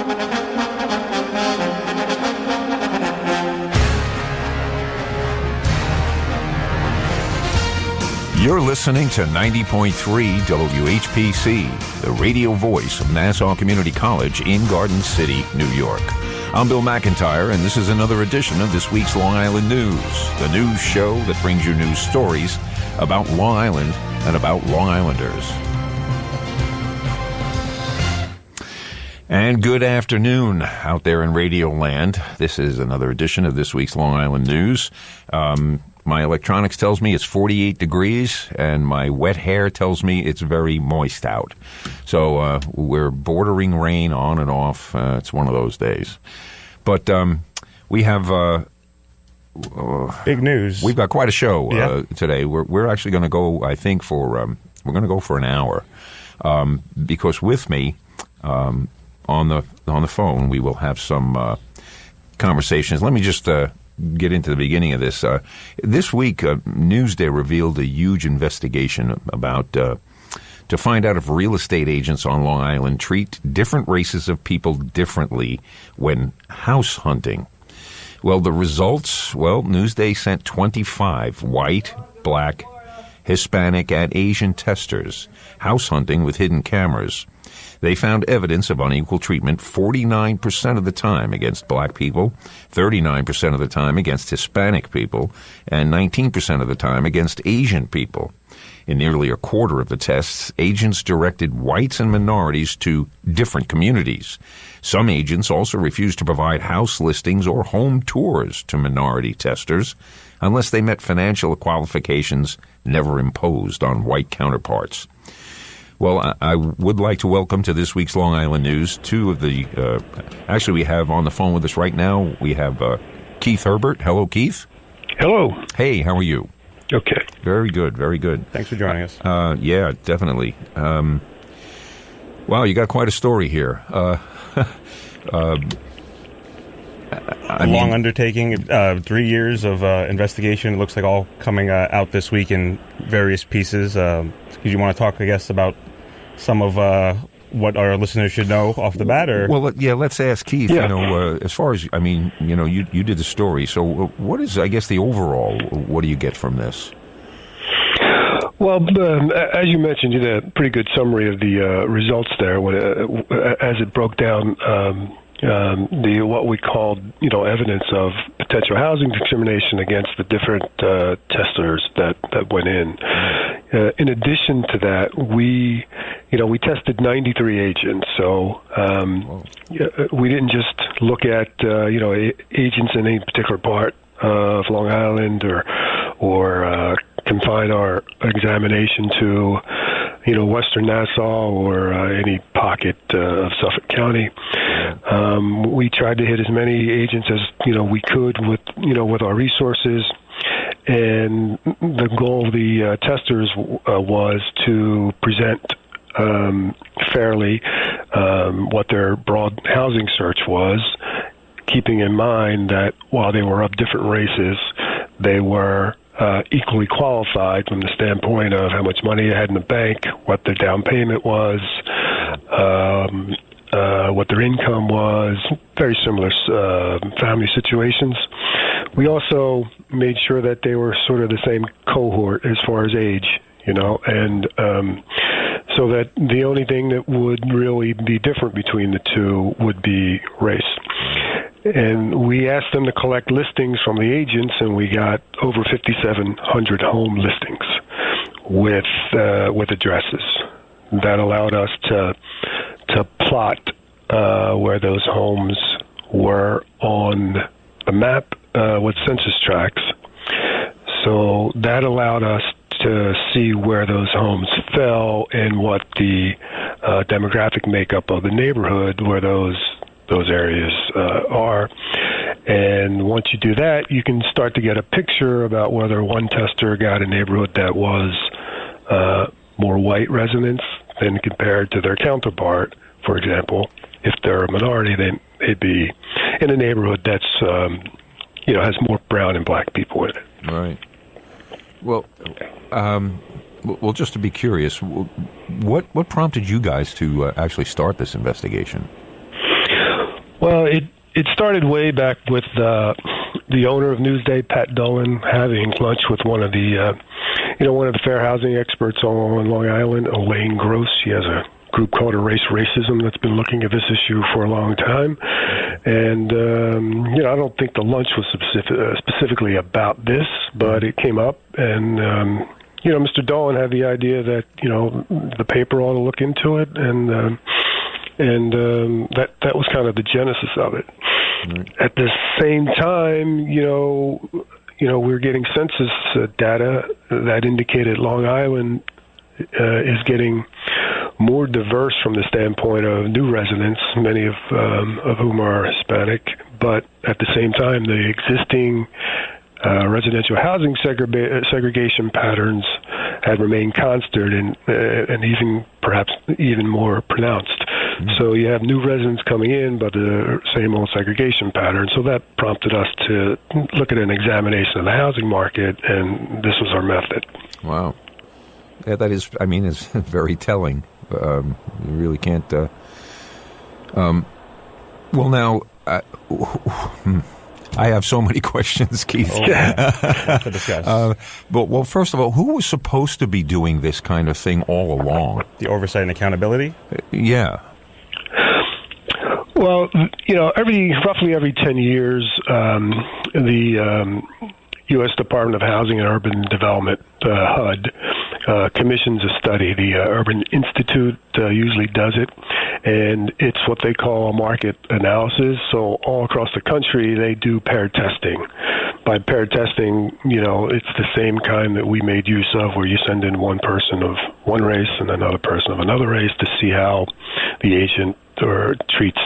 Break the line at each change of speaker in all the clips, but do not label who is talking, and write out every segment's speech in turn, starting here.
You're listening to 90.3 WHPC, the radio voice of Nassau Community College in Garden City, New York. I'm Bill McIntyre, and this is another edition of this week's Long Island News, the news show that brings you news stories about Long Island and about Long Islanders. And good afternoon out there in Radio Land. This is another edition of this week's Long Island News. My electronics tells me it's 48 degrees, and my wet hair tells me it's very moist out. So we're bordering rain on and off. It's one of those days. But we have...
big news.
We've got quite a show today. We're actually going to go, I think, for... we're going to go for an hour. Because with me... on the phone, we will have some conversations. Let me just get into the beginning of this. This week, Newsday revealed a huge investigation about to find out if real estate agents on Long Island treat different races of people differently when house hunting. Well, the results, Newsday sent 25 white, black, Hispanic, and Asian testers house hunting with hidden cameras. They found evidence of unequal treatment 49% of the time against black people, 39% of the time against Hispanic people, and 19% of the time against Asian people. In nearly a quarter of the tests, agents directed whites and minorities to different communities. Some agents also refused to provide house listings or home tours to minority testers unless they met financial qualifications never imposed on white counterparts. Well, I would like to welcome to this week's Long Island News two of the, actually we have on the phone with us right now, we have Keith Herbert. Hello, Keith.
Hello.
Hey, how are you?
Okay.
Very good, very good.
Thanks for joining us.
Yeah, definitely. Wow, you got quite a story here.
Long undertaking, 3 years of investigation. It looks like all coming out this week in various pieces. Do you want to talk, I guess, about some of what our listeners should know off the bat? Or?
Well, yeah, let's ask Keith.
Yeah.
As far as, you did the story. So what is, I guess, the overall, what do you get from this?
Well, as you mentioned, you did a pretty good summary of the results there as it broke down the what we called, evidence of potential housing discrimination against the different testers that went in. In addition to that, we tested 93 agents. So we didn't just look at agents in any particular part of Long Island or confine our examination to Western Nassau or any pocket of Suffolk County. We tried to hit as many agents as we could with our resources, and the goal of the testers was to present fairly what their broad housing search was, keeping in mind that while they were of different races, they were equally qualified from the standpoint of how much money they had in the bank, what their down payment was, what their income was, very similar family situations. We also made sure that they were sort of the same cohort as far as age, and so that the only thing that would really be different between the two would be race. And we asked them to collect listings from the agents, and we got over 5,700 home listings with addresses. That allowed us to plot where those homes were on the map with census tracts. So that allowed us to see where those homes fell and what the demographic makeup of the neighborhood where those areas are. And once you do that, you can start to get a picture about whether one tester got a neighborhood that was more white residents than compared to their counterpart. For example, if they're a minority, they'd be in a neighborhood that's has more brown and black people in it.
Right. Well, just to be curious, what prompted you guys to actually start this investigation?
Well, it started way back with the owner of Newsday, Pat Dolan, having lunch with one of the fair housing experts on Long Island, Elaine Gross. She has a group called Erase Racism that's been looking at this issue for a long time. And, I don't think the lunch was specifically about this, but it came up. And, Mr. Dolan had the idea that, the paper ought to look into it. And that was kind of the genesis of it. Right. At the same time, we're getting census data that indicated Long Island is getting more diverse from the standpoint of new residents, many of whom are Hispanic. But at the same time, the existing residential housing segregation patterns had remained constant and even perhaps even more pronounced. Mm-hmm. So you have new residents coming in, but the same old segregation pattern. So that prompted us to look at an examination of the housing market, and this was our method.
Wow. Yeah, that is, it's very telling. You really can't... well, now... I have so many questions, Keith.
To discuss.
But first of all, who was supposed to be doing this kind of thing all along?
The oversight and accountability?
Yeah.
Well, roughly every 10 years, the U.S. Department of Housing and Urban Development, HUD, commissions a study. The Urban Institute usually does it, and it's what they call a market analysis. So all across the country, they do pair testing. By pair testing, it's the same kind that we made use of, where you send in one person of one race and another person of another race to see how the agent treats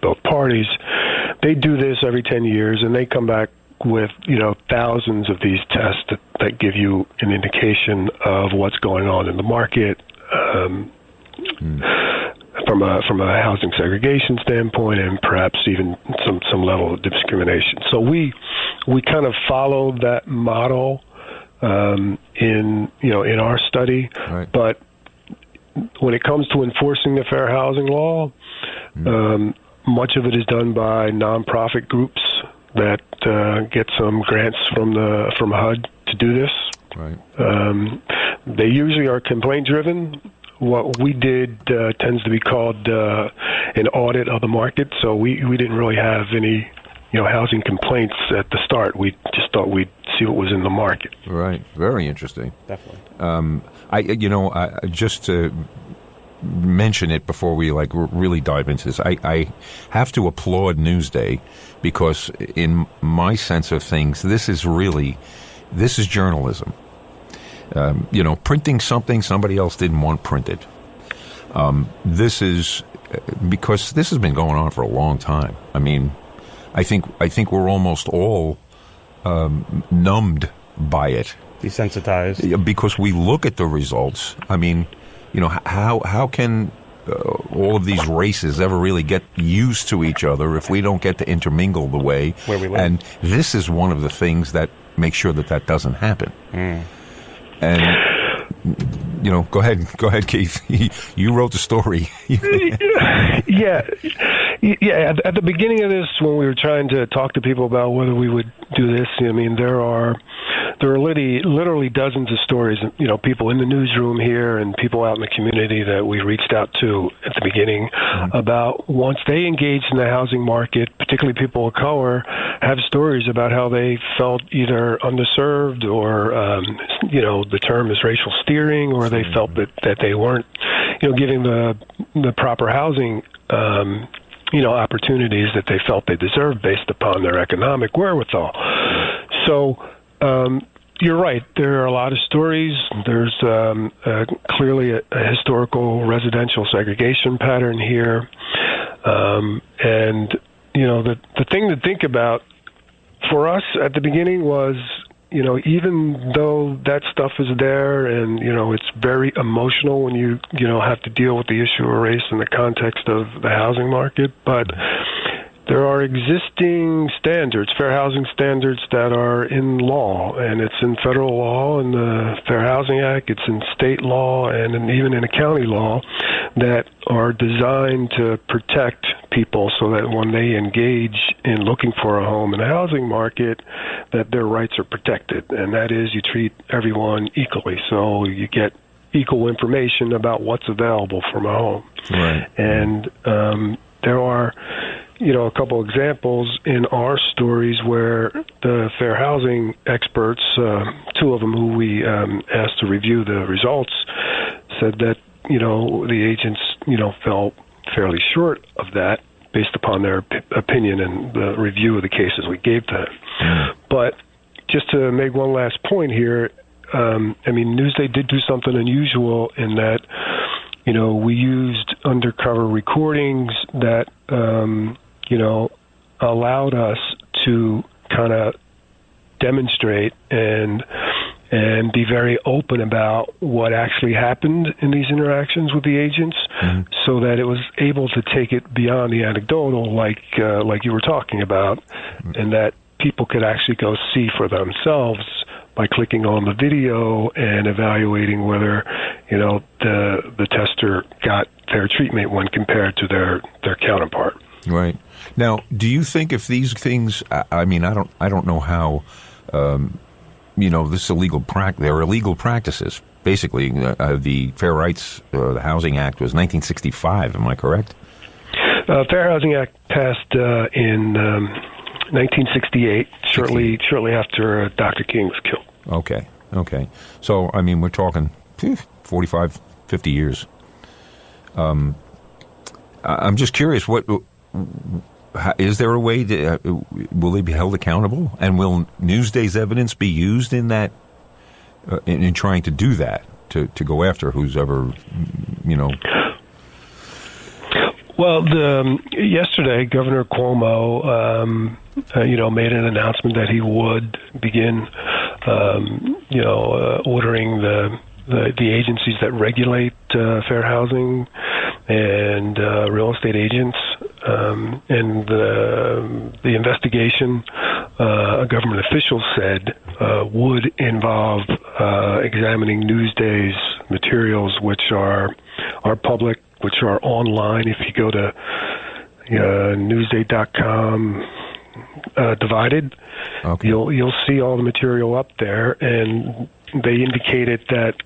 both parties. They do this every 10 years, and they come back with thousands of these tests that give you an indication of what's going on in the market from a housing segregation standpoint, and perhaps even some level of discrimination. So we kind of followed that model in our study, right. But when it comes to enforcing the fair housing law, much of it is done by nonprofit groups that get some grants from HUD to do this.
Right.
They usually are complaint driven. What we did tends to be called an audit of the market. So we didn't really have any housing complaints at the start. We just thought we'd see what was in the market.
Right. Very interesting.
Definitely.
I just to mention it before we really dive into this, I have to applaud Newsday, because in my sense of things, this is journalism. Printing something somebody else didn't want printed. This is because this has been going on for a long time. I think we're almost all numbed by it,
desensitized,
because we look at the results. How can all of these races ever really get used to each other if we don't get to intermingle the way
where we live?
And this is one of the things that makes sure that doesn't happen. And go ahead, Keith. You wrote the story.
Yeah. At the beginning of this, when we were trying to talk to people about whether we would do this, there are literally dozens of stories. People in the newsroom here and people out in the community that we reached out to at the beginning about once they engaged in the housing market, particularly people of color, have stories about how they felt either underserved or, the term is racial steering, or they felt that they weren't, giving the proper housing, opportunities that they felt they deserved based upon their economic wherewithal. So, you're right. There are a lot of stories. There's clearly a historical residential segregation pattern here. And, the thing to think about for us at the beginning was, even though that stuff is there and, it's very emotional when you have to deal with the issue of race in the context of the housing market, but There are existing standards, fair housing standards that are in law, and it's in federal law in the Fair Housing Act, it's in state law, and even in a county law that are designed to protect people so that when they engage in looking for a home in the housing market, that their rights are protected. And that is, you treat everyone equally, so you get equal information about what's available from a home.
Right.
And there are, a couple examples in our stories where the fair housing experts, two of them who we asked to review the results, said that, the agents, fell fairly short of that based upon their opinion and the review of the cases we gave to them. But just to make one last point here, Newsday did do something unusual in that, we used undercover recordings that, allowed us to kind of demonstrate and be very open about what actually happened in these interactions with the agents, so that it was able to take it beyond the anecdotal, like you were talking about, and that people could actually go see for themselves by clicking on the video and evaluating whether, the tester got fair treatment when compared to their counterpart.
Right. Now, do you think if these things, I don't know how, this illegal they're illegal practices. Basically, the Fair Rights, the Housing Act was 1965. Am I correct?
Fair Housing Act passed in 1968, shortly after Dr. King was killed.
Okay. So, we're talking 45, 50 years. I'm just curious, is there a way will they be held accountable? And will Newsday's evidence be used in that, in trying to do that, to go after who's ever,
Well, yesterday, Governor Cuomo, made an announcement that he would begin, ordering the agencies that regulate fair housing and real estate agents, and the investigation, a government official said, would involve examining Newsday's materials, which are public, which are online. If you go to Newsday.com divided,
okay,
you'll see all the material up there, and they indicated that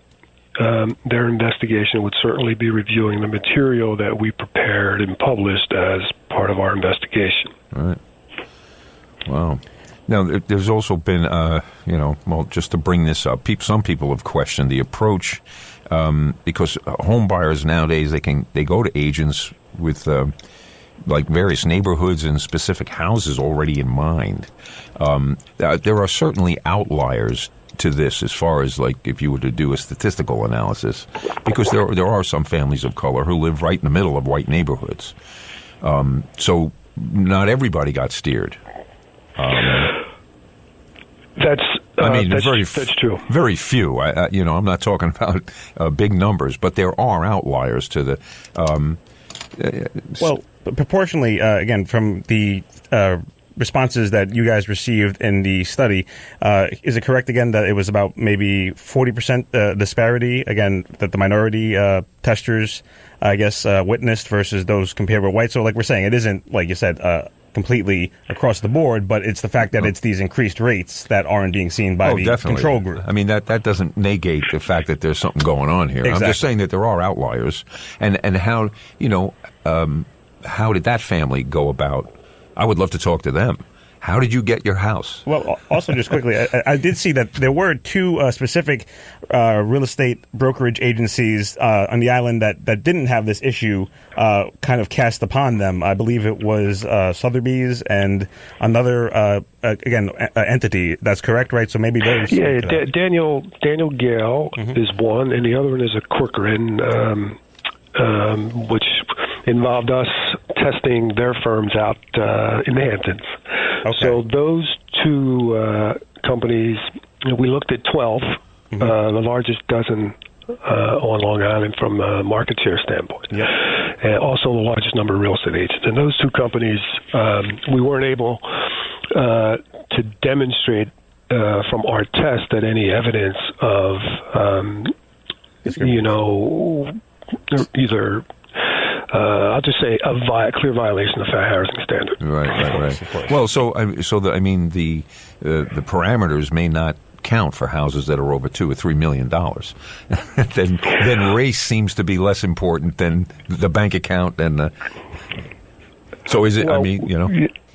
their investigation would certainly be reviewing the material that we prepared and published as part of our investigation.
All right. Wow. Now, there's also been, just to bring this up, some people have questioned the approach, because home buyers nowadays, they go to agents with various neighborhoods and specific houses already in mind. There are certainly outliers to this as far as if you were to do a statistical analysis, because there are some families of color who live right in the middle of white neighborhoods. So not everybody got steered.
That's true.
Very few. I'm not talking about big numbers, but there are outliers to the.
Well, proportionally, again, from the responses that you guys received in the study, is it correct again that it was about maybe 40% disparity again that the minority testers, I guess, witnessed versus those compared with white? So, like we're saying, it isn't like you said. Completely across the board, but it's the fact that it's these increased rates that aren't being seen by the
definitely.
Control group.
That doesn't negate the fact that there's something going on here.
Exactly.
I'm just saying that there are outliers, and how how did that family go about? I would love to talk to them. How did you get your house?
Well, also just quickly, I did see that there were two specific real estate brokerage agencies on the island that didn't have this issue kind of cast upon them. I believe it was Sotheby's and another, entity. That's correct, right? So maybe those...
Yeah, Daniel Gale is one, and the other one is a Corcoran, which involved us testing their firms out in the Hamptons.
Okay.
So those two companies, we looked at 12, the largest dozen on Long Island from a market share standpoint.
Yep.
and also the largest number of real estate agents. And those two companies, we weren't able to demonstrate from our test that any evidence of, either I'll just say a clear violation of the fair housing standard.
Right. Well, the parameters may not count for houses that are over $2 or $3 million. then race seems to be less important than the bank account and. So is it?
Well,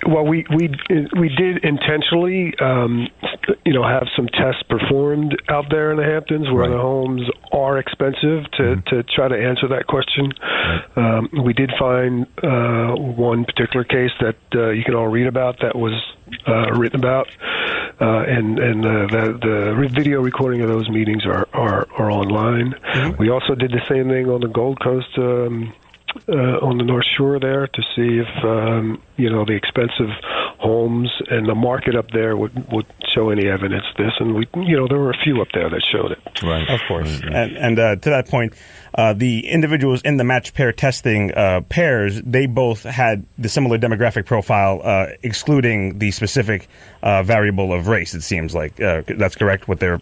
Well, we did intentionally, have some tests performed out there in the Hamptons where the homes are expensive to try to answer that question. Right. We did find one particular case that you can all read about that was written about, and the video recording of those meetings are online. Mm-hmm. We also did the same thing on the Gold Coast. On the North Shore there to see if the expensive homes and the market up there would show any evidence of this, and there were a few up there that showed it.
Right, of course. Mm-hmm. And to that point, the individuals in the matched pair testing pairs, they both had the similar demographic profile, excluding the specific variable of race. It seems like that's correct. With their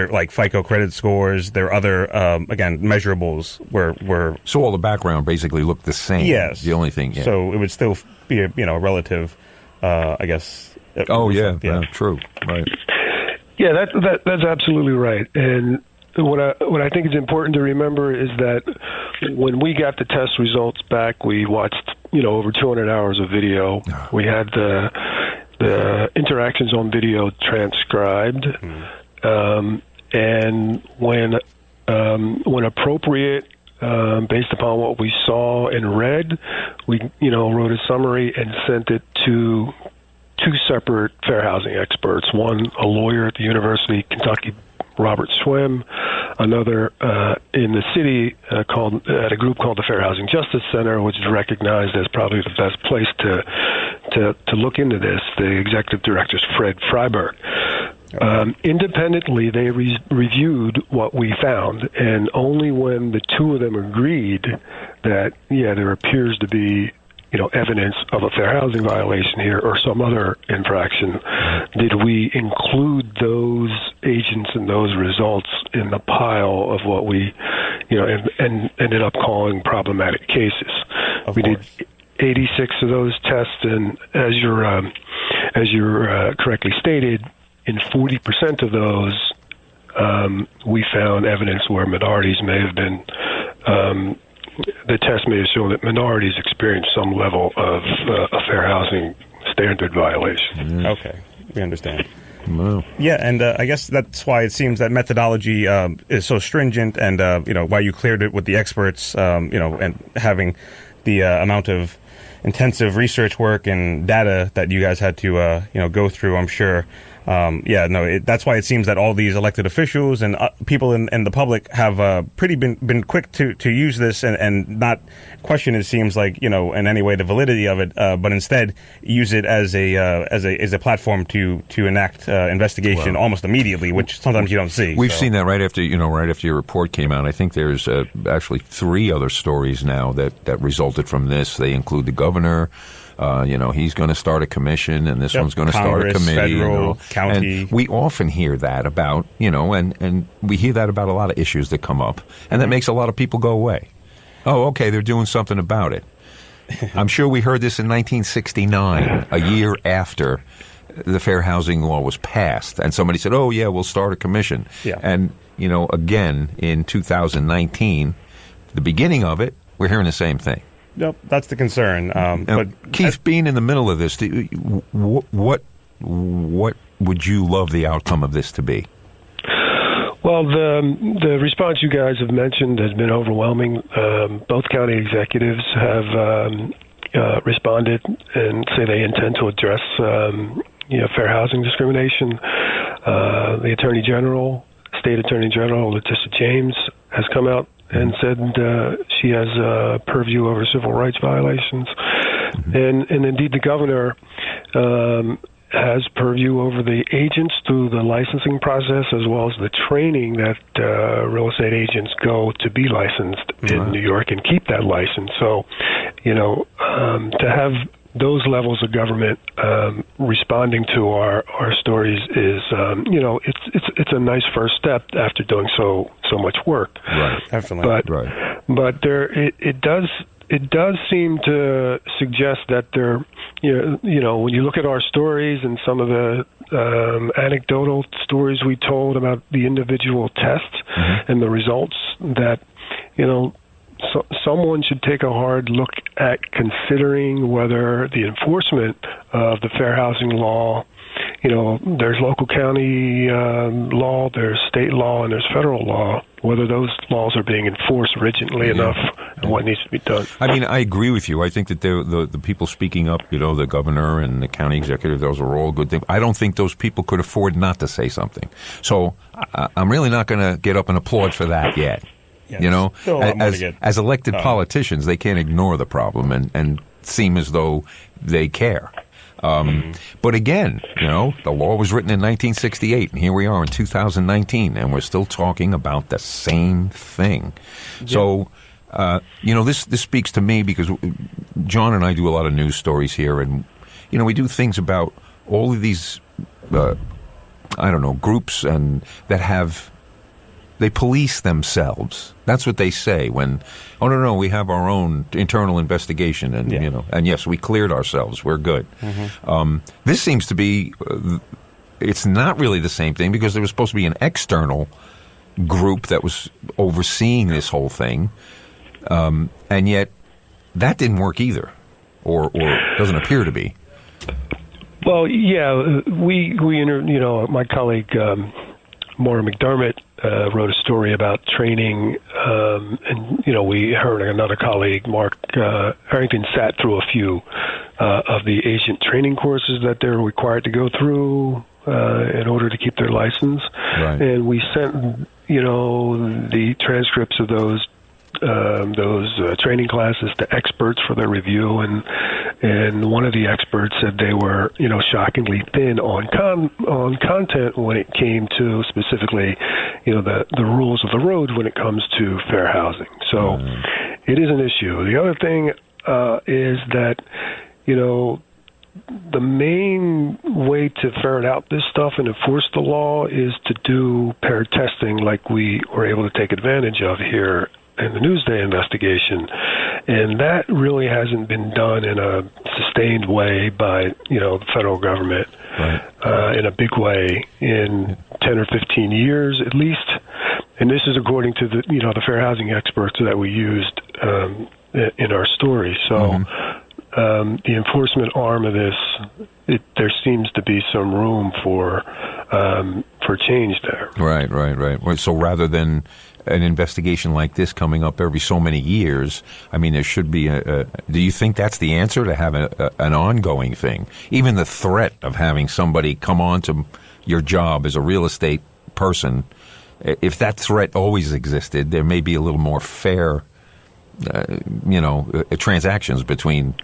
like FICO credit scores, their other again measurables were
so all the background basically looked the same.
Yes,
the only thing. Yeah.
So it would still be a relative, I guess.
True. Right.
Yeah, that's absolutely right. And what I think is important to remember is that when we got the test results back, we watched over 200 hours of video. We had the interactions on video transcribed, and when appropriate, based upon what we saw and read, we wrote a summary and sent it to two separate fair housing experts. One, a lawyer at the University of Kentucky, Robert Schwem, another in the city at a group called the Fair Housing Justice Center, which is recognized as probably the best place to look into this. The executive director is Fred Freiberg. Independently, they reviewed what we found, and only when the two of them agreed that, there appears to be evidence of a fair housing violation here or some other infraction, did we include those agents and those results in the pile of what we, and ended up calling problematic cases. We did 86 of those tests, and as you're correctly stated, in 40% of those, we found evidence where minorities may have been. The test may have shown that minorities experienced some level of a fair housing standard violation.
Mm-hmm. Okay, we understand.
Wow.
Yeah, and I guess that's why it seems that methodology is so stringent, and why you cleared it with the experts, and having the amount of intensive research work and data that you guys had to go through. I'm sure. That's why it seems that all these elected officials and people in the public have pretty been quick to use this and not question, it seems like, in any way the validity of it, but instead use it as a platform to enact investigation almost immediately, which sometimes you don't see.
We've seen that right after your report came out. I think there's actually 3 other stories now that resulted from this. They include the governor. He's going to start a commission, and this one's going to start a committee.
Federal, county.
And we often hear that about, and we hear that about a lot of issues that come up, and that makes a lot of people go away. Oh, okay, they're doing something about it. I'm sure we heard this in 1969, a year after the fair housing law was passed, and somebody said, oh, yeah, we'll start a commission.
Yeah.
And, again, in 2019, the beginning of it, we're hearing the same thing.
Nope, that's the concern.
But Keith, being in the middle of this, what would you love the outcome of this to be?
Well, the response you guys have mentioned has been overwhelming. Both county executives have responded and say they intend to address fair housing discrimination. The Attorney General, State Attorney General Letitia James, has come out and said she has purview over civil rights violations. Mm-hmm. And indeed the governor has purview over the agents through the licensing process, as well as the training that real estate agents go to be licensed in New York and keep that license. So, to have those levels of government responding to our stories is, it's a nice first step after doing so much work.
Right,
definitely. But it does seem to suggest that there, when you look at our stories and some of the anecdotal stories we told about the individual tests and the results, that someone should take a hard look at considering whether the enforcement of the fair housing law, there's local county law, there's state law, and there's federal law, whether those laws are being enforced rigidly enough and what needs to be done.
I mean, I agree with you. I think that the people speaking up, the governor and the county executive, those are all good things. I don't think those people could afford not to say something. So I'm really not going to get up and applaud for that yet. As elected politicians, they can't ignore the problem and seem as though they care. But again, the law was written in 1968, and here we are in 2019, and we're still talking about the same thing. Yeah. So, this speaks to me because John and I do a lot of news stories here, and, we do things about all of these, groups and that have... They police themselves. That's what they say when, no, we have our own internal investigation, and and yes, we cleared ourselves. We're good. This seems to be, it's not really the same thing because there was supposed to be an external group that was overseeing this whole thing, and yet that didn't work either, or doesn't appear to be.
Well, yeah, my colleague Maura McDermott wrote a story about training, and we heard another colleague, Mark Harrington, sat through a few of the agent training courses that they're required to go through in order to keep their license.
Right.
And we sent, the transcripts of those training classes to experts for their review, and one of the experts said they were shockingly thin on content when it came to specifically the rules of the road when it comes to fair housing. So it is an issue. The other thing is that the main way to ferret out this stuff and enforce the law is to do pair testing like we were able to take advantage of here in the Newsday investigation, and that really hasn't been done in a sustained way by the federal government in a big way in 10 or 15 years at least. And this is according to the fair housing experts that we used in our story. So the enforcement arm of this, there seems to be some room for change there.
Right. So rather than an investigation like this coming up every so many years, I mean, there should be do you think that's the answer, to have an ongoing thing? Even the threat of having somebody come on to your job as a real estate person, if that threat always existed, there may be a little more fair, transactions between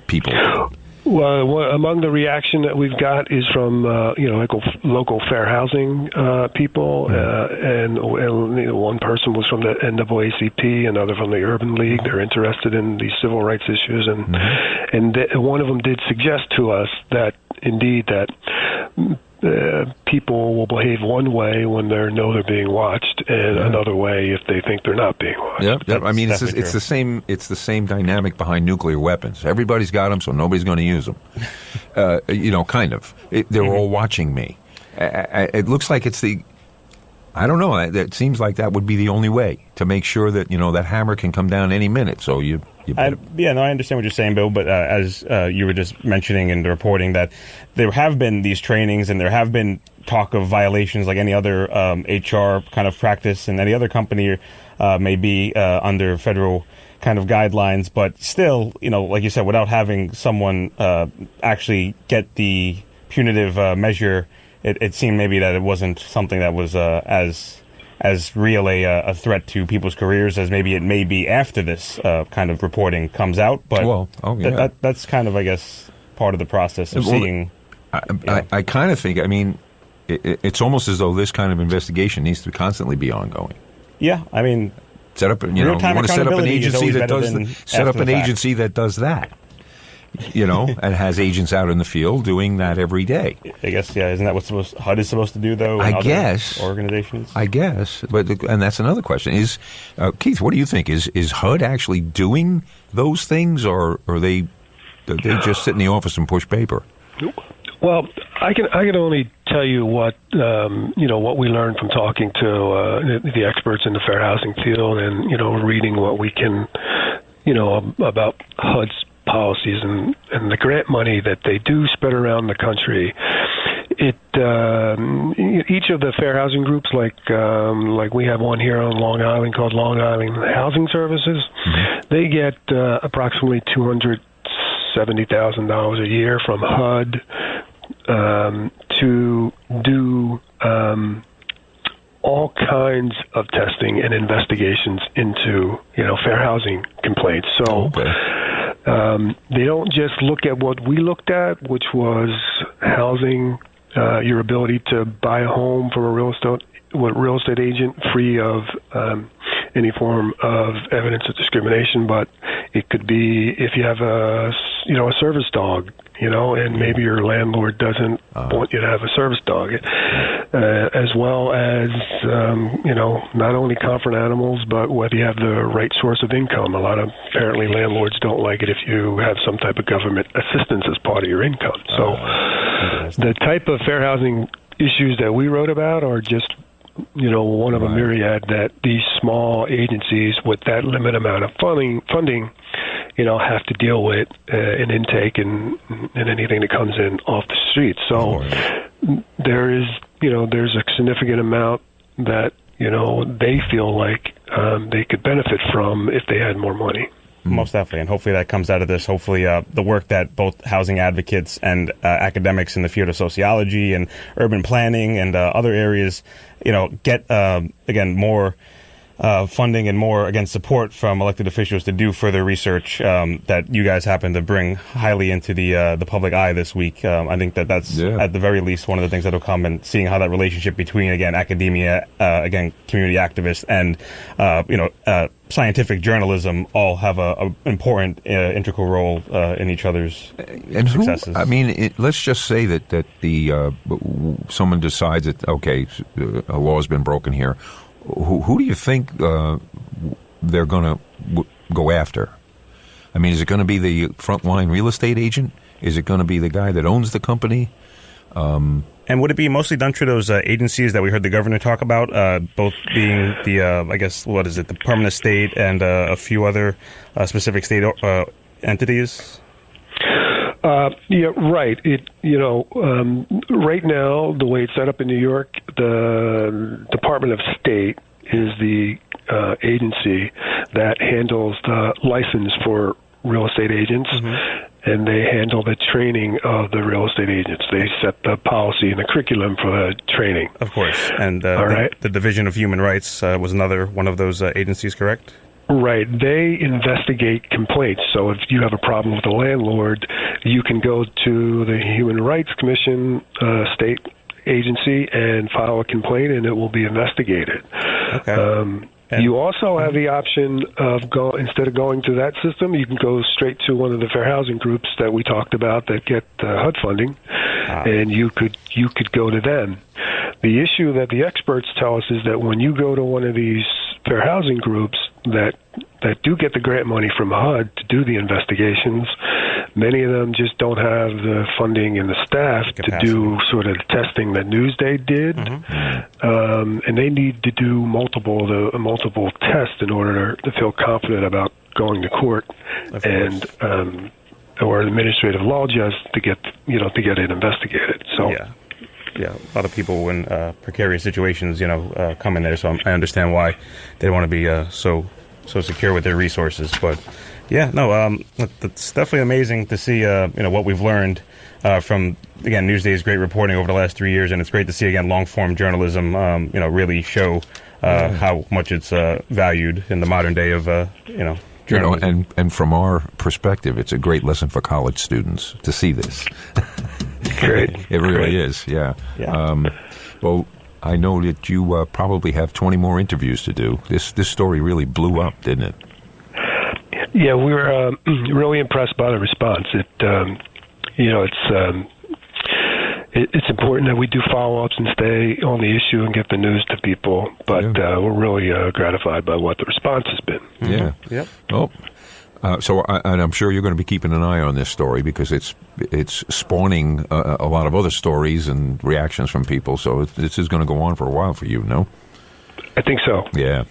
people.
Well, among the reaction that we've got is from local fair housing people, and one person was from the NAACP, another from the Urban League. They're interested in these civil rights issues, and one of them did suggest to us that indeed that people will behave one way when they know they're being watched, and another way if they think they're not being watched.
Yep. I mean, it's the same. It's the same dynamic behind nuclear weapons. Everybody's got them, so nobody's going to use them. Kind of. They're all watching me. It looks like it's the. I don't know. It seems like that would be the only way to make sure that that hammer can come down any minute. So I
understand what you're saying, Bill, but as you were just mentioning in the reporting that there have been these trainings and there have been talk of violations like any other HR kind of practice and any other company may be under federal kind of guidelines, but still, like you said, without having someone actually get the punitive measure, it seemed maybe that it wasn't something that was as real a threat to people's careers as maybe it may be after this kind of reporting comes out. But that's kind of, I guess, part of the process of seeing.
I kind of think, I mean, it's almost as though this kind of investigation needs to constantly be ongoing.
Yeah, I mean,
set up, you want to set up an agency that does that. And has agents out in the field doing that every day.
I guess, isn't that what HUD is supposed to do, though?
I guess.
Organizations?
I guess. And that's another question. Keith, what do you think? Is HUD actually doing those things, or are they just sit in the office and push paper?
Well, I can only tell you what what we learned from talking to the experts in the fair housing field, and reading what we can about HUD's policies and the grant money that they do spread around the country. Each of the fair housing groups, like we have one here on Long Island called Long Island Housing Services, they get approximately $270,000 a year from HUD to do all kinds of testing and investigations into fair housing complaints. So they don't just look at what we looked at, which was housing, your ability to buy a home from a real estate agent free of any form of evidence of discrimination, but it could be if you have a service dog, and maybe your landlord doesn't want you to have a service dog, as well as, not only comfort animals, but whether you have the right source of income. A lot of, apparently, landlords don't like it if you have some type of government assistance as part of your income. So the type of fair housing issues that we wrote about are just one of a myriad that these small agencies with that limited amount of funding, have to deal with in intake and anything that comes in off the street. So there's a significant amount that, they feel like they could benefit from if they had more money.
Most definitely, and hopefully that comes out of this. Hopefully the work that both housing advocates and academics in the field of sociology and urban planning and other areas, get, again, more funding and more, again, support from elected officials to do further research that you guys happen to bring highly into the public eye this week. I think that's at the very least one of the things that will come, and seeing how that relationship between, again, academia, again, community activists, and scientific journalism all have a important integral role in each other's successes.
Let's just say that the someone decides that a law has been broken here. Who do you think they're going to go after? I mean, is it going to be the frontline real estate agent? Is it going to be the guy that owns the company?
And would it be mostly done through those agencies that we heard the governor talk about, both being the, the permanent state and a few other specific state entities?
Yeah, right. Right now, the way it's set up in New York, the Department of State is the agency that handles the license for real estate agents, and they handle the training of the real estate agents. They set the policy and the curriculum for the training.
Of course. And the Division of Human Rights was another one of those agencies, correct?
Right. They investigate complaints. So if you have a problem with a landlord, you can go to the Human Rights Commission state agency and file a complaint, and it will be investigated. Okay. You also have the option of instead of going to that system, you can go straight to one of the fair housing groups that we talked about that get HUD funding, and you could go to them. The issue that the experts tell us is that when you go to one of these fair housing groups that do get the grant money from HUD to do the investigations, many of them just don't have the funding and the staff to do sort of the testing that Newsday did, and they need to do multiple tests in order to feel confident about going to court and or an administrative law judge to get it investigated. So.
Yeah, a lot of people in precarious situations, come in there. So I understand why they want to be so secure with their resources. But it's definitely amazing to see what we've learned from, again, Newsday's great reporting over the last 3 years, and it's great to see, again, long form journalism really show how much it's valued in the modern day of journalism.
And from our perspective, it's a great lesson for college students to see this.
Great.
It really is, yeah. Well, I know that you probably have 20 more interviews to do. This story really blew up, didn't it?
Yeah, we were really impressed by the response. It's important that we do follow-ups and stay on the issue and get the news to people, but we're really gratified by what the response has been.
Yeah.
Yep.
Well, and I'm sure you're going to be keeping an eye on this story because it's spawning a lot of other stories and reactions from people, so this is going to go on for a while for you, no?
I think so.
Yeah.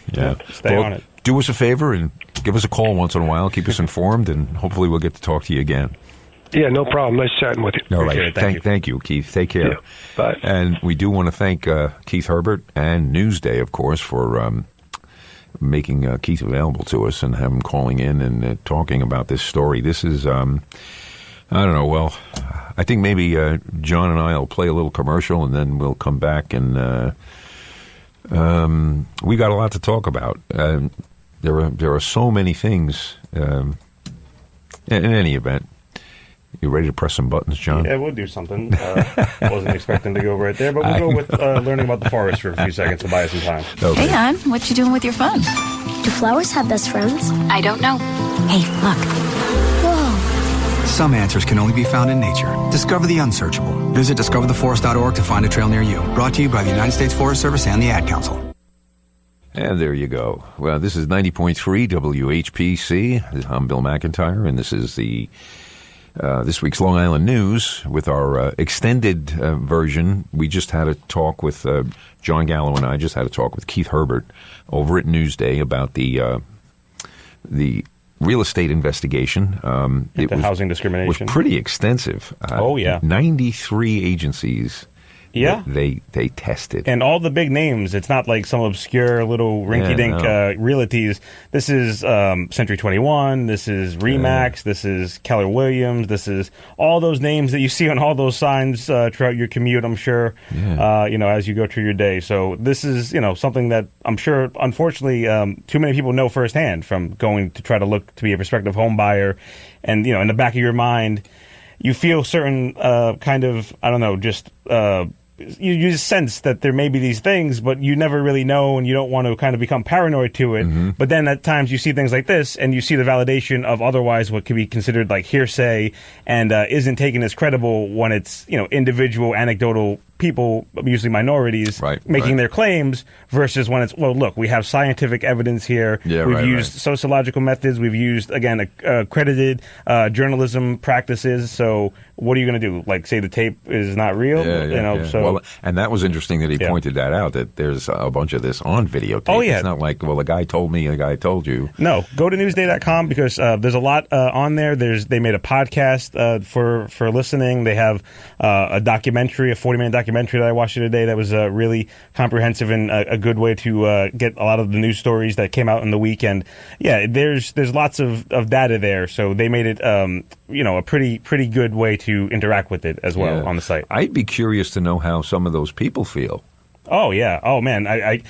Stay on it.
Do us a favor and give us a call once in a while, keep us informed, and hopefully we'll get to talk to you again.
Yeah, no problem. Nice chatting with you.
All right.
It.
Thank you, Keith. Take care.
Yeah. Bye.
And we do want to thank Keith Herbert and Newsday, of course, for making Keith available to us and have him calling in and talking about this story. This is, I don't know, well, I think maybe John and I will play a little commercial and then we'll come back and we got a lot to talk about. There are so many things. In any event, you ready to press some buttons, John?
Yeah, we'll do something. Wasn't expecting to go right there, but we'll go with learning about the forest for a few seconds to buy us some time.
Okay. Hey, hon, what you doing with your phone?
Do flowers have best friends?
I don't know. Hey, look.
Whoa.
Some answers can only be found in nature. Discover the unsearchable. Visit discovertheforest.org to find a trail near you. Brought to you by the United States Forest Service and the Ad Council.
And there you go. Well, this is 90.3 WHPC. I'm Bill McIntyre, and this is the this week's Long Island News with our extended version. We just had a talk with Jon Gallo, and I just had a talk with Keith Herbert over at Newsday about the real estate investigation.
Into housing discrimination.
It was pretty extensive. 93 agencies.
Yeah.
They tested.
And all the big names. It's not like some obscure little rinky-dink realties. This is Century 21. This is RE/MAX. This is Keller Williams. This is all those names that you see on all those signs throughout your commute, I'm sure, as you go through your day. So this is, something that I'm sure, unfortunately, too many people know firsthand from going to try to look to be a prospective home buyer. And, in the back of your mind, you feel certain you just sense that there may be these things, but you never really know, and you don't want to kind of become paranoid to it. Mm-hmm. But then at times you see things like this, and you see the validation of otherwise what could be considered like hearsay and isn't taken as credible when it's, individual anecdotal people, usually minorities, making their claims versus when it's, well, look, we have scientific evidence here.
Yeah,
we've used sociological methods. We've used, again, accredited journalism practices. So what are you going to do? Like, say the tape is not real? So.
Well, and that was interesting that he pointed that out, that there's a bunch of this on videotape.
Oh, yeah.
It's not like, well, a guy told me, a guy told you.
No, go to Newsday.com because there's a lot on there. They made a podcast for listening. They have a documentary, a 40-minute documentary that I watched today that was really comprehensive and a good way to get a lot of the news stories that came out in the weekend. Yeah, there's lots of data there, so they made it a pretty good way to interact with it as well on the site.
I'd be curious to know how some of those people feel.
Oh yeah. Oh man. I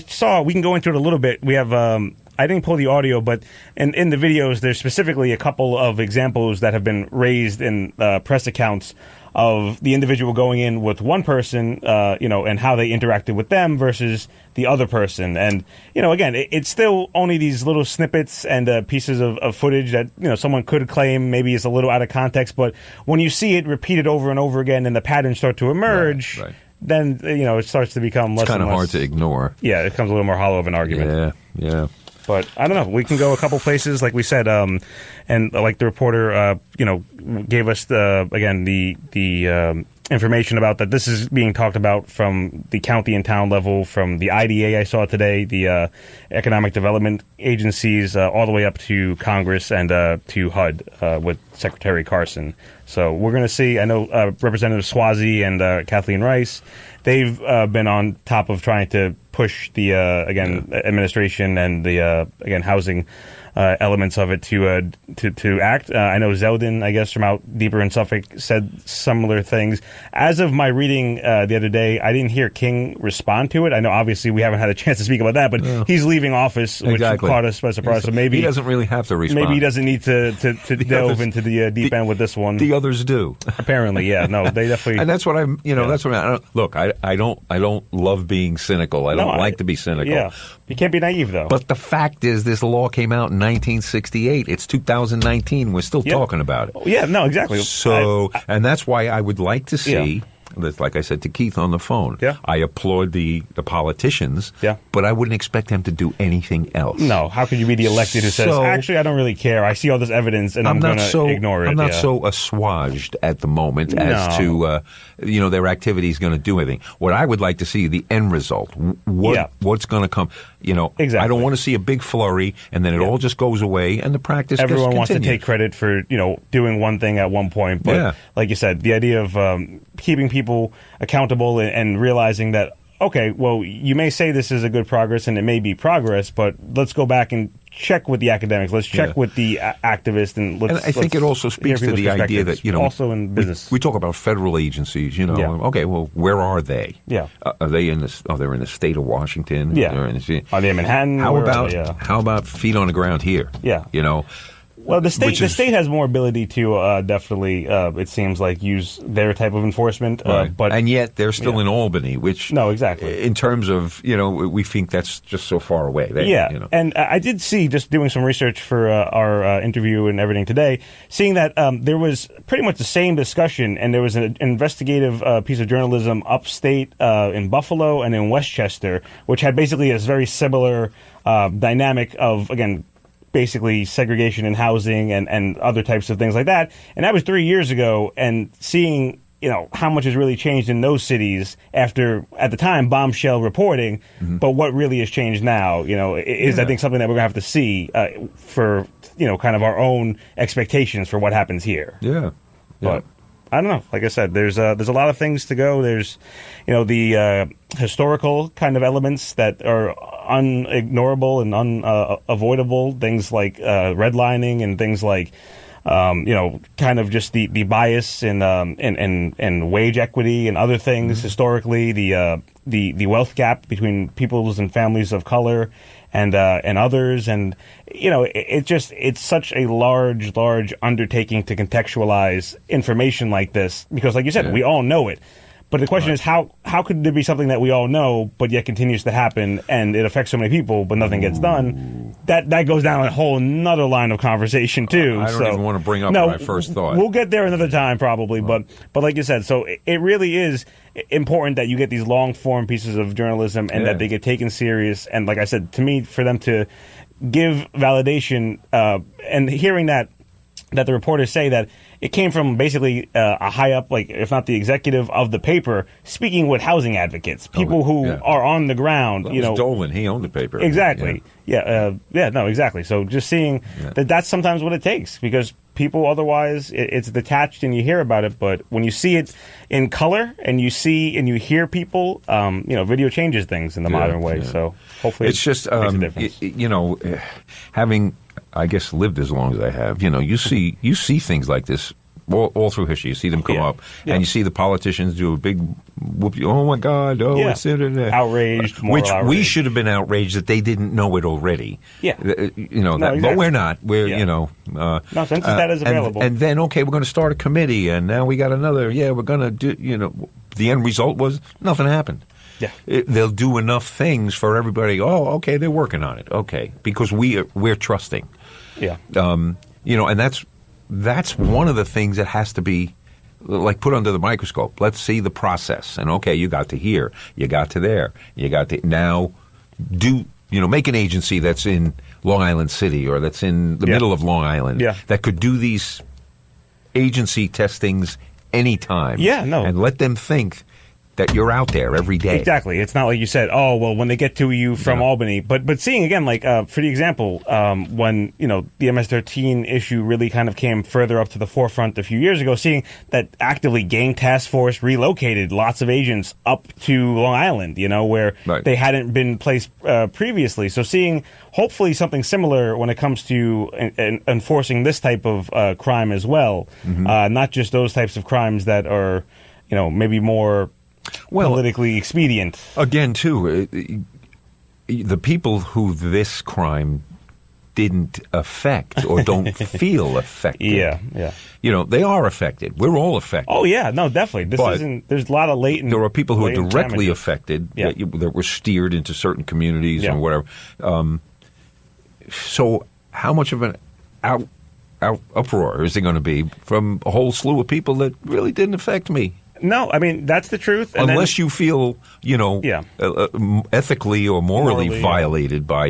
saw. We can go into it a little bit. We have. I didn't pull the audio, but in the videos, there's specifically a couple of examples that have been raised in press accounts of the individual going in with one person, and how they interacted with them versus the other person. And, again, it's still only these little snippets and pieces of footage that, someone could claim maybe is a little out of context. But when you see it repeated over and over again and the patterns start to emerge, then, it starts to become less and less.
It's kind of hard to ignore.
Yeah, it becomes a little more hollow of an argument.
Yeah.
But I don't know. We can go a couple places, like we said, and like the reporter, gave us the information about that. This is being talked about from the county and town level, from the IDA I saw today, the economic development agencies, all the way up to Congress and to HUD with Secretary Carson. So we're going to see. I know Representative Swazi and Kathleen Rice. They've been on top of trying to push the administration and the housing elements of it to act. I know Zeldin, I guess, from out deeper in Suffolk, said similar things. As of my reading the other day, I didn't hear King respond to it. I know, obviously, we haven't had a chance to speak about that, but he's leaving office, which caught us by surprise. So maybe
he doesn't really have to respond.
Maybe he doesn't need to delve into the deep end with this one.
The others do.
Apparently, yeah. No, they definitely.
And that's what I'm. That's what I don't, look. I don't love being cynical. I don't like to be cynical.
Yeah, you can't be naive though.
But the fact is, this law came out in 1968. It's 2019. We're still talking about it.
Yeah, no, exactly.
So, and that's why I would like to see. Like I said to Keith on the phone, I applaud the politicians, but I wouldn't expect them to do anything else.
No, how could you be the elected who says, actually, I don't really care. I see all this evidence, and I'm going to ignore it.
I'm not so assuaged at the moment as to, their activity is going to do anything. What I would like to see, the end result. What's going to come?
Exactly.
I don't want to see a big flurry, and then it all just goes away, and the practice
Everyone wants to take credit for, doing one thing at one point. But like you said, the idea of keeping people accountable and realizing that, okay, well, you may say this is a good progress and it may be progress, but let's go back and check with the academics. Let's check with the activists, and
I think it also speaks to the idea that
also in business
we talk about federal agencies. Okay, well, where are they?
Yeah,
are they in the? Oh, they're in the state of Washington.
Yeah, are they in Manhattan?
How about feet on the ground here?
Yeah, Well, the state has more ability to definitely, it seems like, use their type of enforcement. But
and yet they're still in Albany, which
exactly.
In terms of we think that's just so far away.
And I did see, just doing some research for our interview and everything today, seeing that there was pretty much the same discussion, and there was an investigative piece of journalism upstate in Buffalo and in Westchester, which had basically a very similar dynamic of, again, basically segregation in housing and other types of things like that. And that was 3 years ago, and seeing, how much has really changed in those cities after, at the time, bombshell reporting, but what really has changed now, is I think something that we're going to have to see for, kind of our own expectations for what happens here.
Yeah.
But I don't know. Like I said, there's a lot of things to go. There's, the historical kind of elements that are unignorable and unavoidable. Things like redlining and things like, kind of just the bias and wage equity and other things historically. The wealth gap between peoples and families of color and others, and it's such a large undertaking to contextualize information like this, because, like you said, we all know it. But the question is, how could there be something that we all know, but yet continues to happen, and it affects so many people, but nothing gets done? That goes down a whole another line of conversation too.
I don't even want to bring up my first thought.
We'll get there another time probably, but like you said, so it really is important that you get these long form pieces of journalism and that they get taken serious. And like I said, to me, for them to give validation and hearing that the reporters say that it came from basically a high up, like if not the executive of the paper, speaking with housing advocates, people who are on the ground.
That was Dolan, he owned the paper.
Exactly. Exactly. So just seeing that's sometimes what it takes, because people otherwise it's detached and you hear about it, but when you see it in color and you see and you hear people, video changes things in the modern way. So hopefully
it's just
makes a difference.
Having, I guess, lived as long as I have, you see things like this all through history. You see them come up, and you see the politicians do a big whoop. Oh my God! It's
outraged.
Which
outraged.
We should have been outraged that they didn't know it already.
Yeah,
exactly. But we're not. We're
no, census data is available.
And then we're going to start a committee, and now we got another. Yeah, we're going to do. The end result was nothing happened.
Yeah,
they'll do enough things for everybody. Oh, okay, they're working on it. Okay, because we're trusting.
Yeah,
and that's one of the things that has to be like put under the microscope. Let's see the process. And okay, you got to here, you got to there, you got to now make an agency that's in Long Island City or that's in the middle of Long Island that could do these agency testings anytime.
Yeah, no,
and let them think that you're out there every day.
Exactly. It's not like you said, oh, well, when they get to you from Albany. But seeing, again, like, for the example, when, the MS-13 issue really kind of came further up to the forefront a few years ago, seeing that actively Gang Task Force relocated lots of agents up to Long Island, where they hadn't been placed previously. So seeing hopefully something similar when it comes to enforcing this type of crime as well, not just those types of crimes that are, maybe more politically expedient. Again,
too, the people who this crime didn't affect or don't feel affected.
Yeah.
They are affected. We're all affected.
Oh, yeah. No, definitely. There's a lot of latent.
There are people who are directly affected that were steered into certain communities and whatever. So how much of an uproar is there going to be from a whole slew of people that really didn't affect me?
No, I mean, that's the truth. And
unless you feel, ethically or morally violated by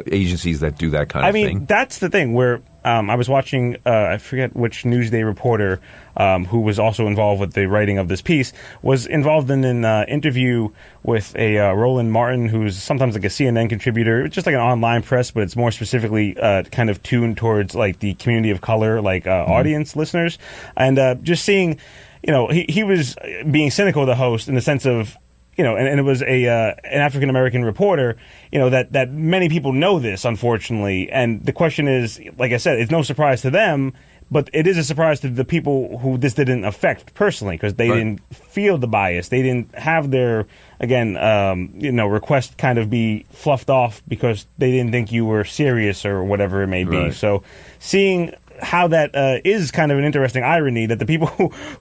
agencies that do that kind of thing.
I mean, that's the thing where I was watching, I forget which Newsday reporter who was also involved with the writing of this piece, was involved in an interview with a Roland Martin, who's sometimes like a CNN contributor. It's just like an online press, but it's more specifically kind of tuned towards like the community of color, like audience listeners. And just seeing... he was being cynical of the host in the sense of, and it was an African-American reporter, that many people know this, unfortunately. And the question is, like I said, it's no surprise to them, but it is a surprise to the people who this didn't affect personally, because they didn't feel the bias. They didn't have their, again, request kind of be fluffed off because they didn't think you were serious or whatever it may be. So seeing... how that is kind of an interesting irony that the people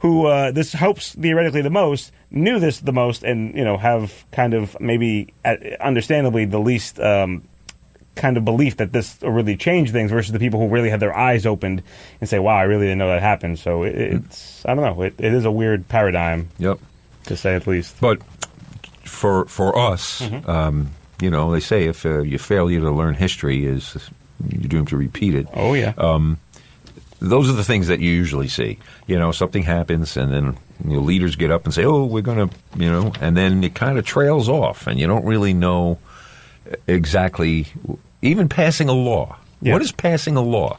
who this helps theoretically the most knew this the most and, have kind of maybe understandably the least kind of belief that this will really change things versus the people who really had their eyes opened and say, wow, I really didn't know that happened. So it's, I don't know, it is a weird paradigm, to say at least.
But for us, they say if you fail to learn history is you're doomed to repeat it.
Oh, yeah.
Those are the things that you usually see. Something happens, and then leaders get up and say, "Oh, we're going to," and then it kind of trails off, and you don't really know exactly. Even passing a law. Yeah. What is passing a law?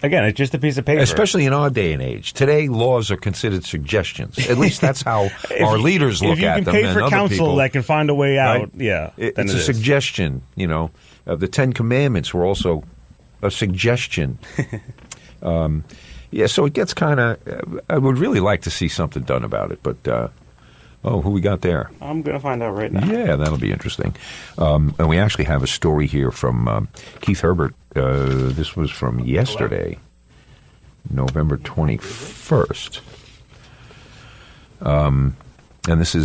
Again, it's just a piece of paper.
Especially in our day and age. Today, laws are considered suggestions. At least that's how our leaders look at them.
If you can pay for counsel that can find a way out,
it's a suggestion. The Ten Commandments were also a suggestion. So it gets kind of... I would really like to see something done about it, but... who we got there?
I'm going to find out right now.
Yeah, that'll be interesting. And we actually have a story here from Keith Herbert. This was from yesterday, November 21st. And this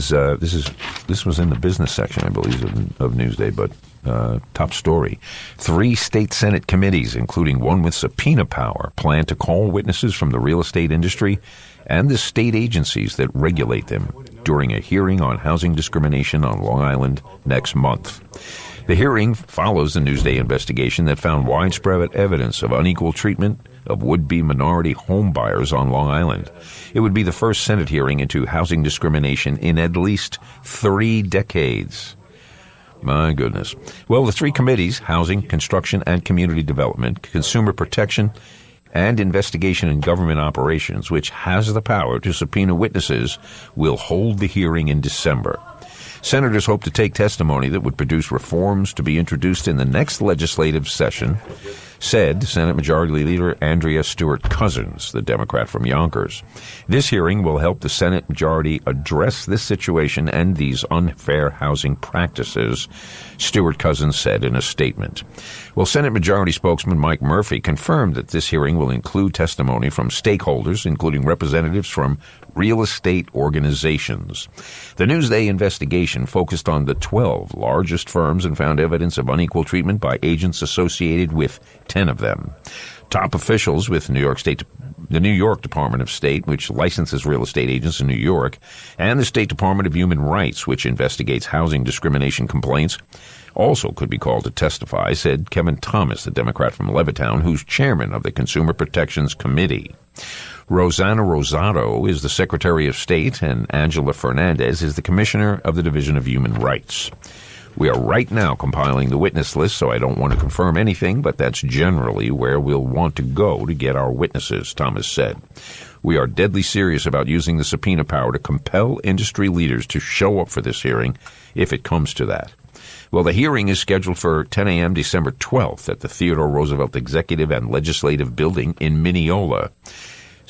was in the business section, I believe, of Newsday, but top story. 3 state Senate committees, including one with subpoena power, plan to call witnesses from the real estate industry and the state agencies that regulate them during a hearing on housing discrimination on Long Island next month. The hearing follows the Newsday investigation that found widespread evidence of unequal treatment of would-be minority homebuyers on Long Island. It would be the first Senate hearing into housing discrimination in at least 3 decades. My goodness. Well, the 3 committees, Housing, Construction and Community Development, Consumer Protection, and Investigation in Government Operations, which has the power to subpoena witnesses, will hold the hearing in December. Senators hope to take testimony that would produce reforms to be introduced in the next legislative session, said Senate Majority Leader Andrea Stewart-Cousins, the Democrat from Yonkers. This hearing will help the Senate majority address this situation and these unfair housing practices, Stewart-Cousins said in a statement. Well, Senate Majority spokesman Mike Murphy confirmed that this hearing will include testimony from stakeholders, including representatives from real estate organizations. The Newsday investigation focused on the 12 largest firms and found evidence of unequal treatment by agents associated with 10 of them. Top officials with the New York Department of State, which licenses real estate agents in New York, and the State Department of Human Rights, which investigates housing discrimination complaints, also could be called to testify, said Kevin Thomas, the Democrat from Levittown, who's chairman of the Consumer Protections Committee. Rosanna Rosado is the Secretary of State, and Angela Fernandez is the Commissioner of the Division of Human Rights. We are right now compiling the witness list, so I don't want to confirm anything, but that's generally where we'll want to go to get our witnesses, Thomas said. We are deadly serious about using the subpoena power to compel industry leaders to show up for this hearing if it comes to that. Well, the hearing is scheduled for 10 a.m. December 12th at the Theodore Roosevelt Executive and Legislative Building in Mineola.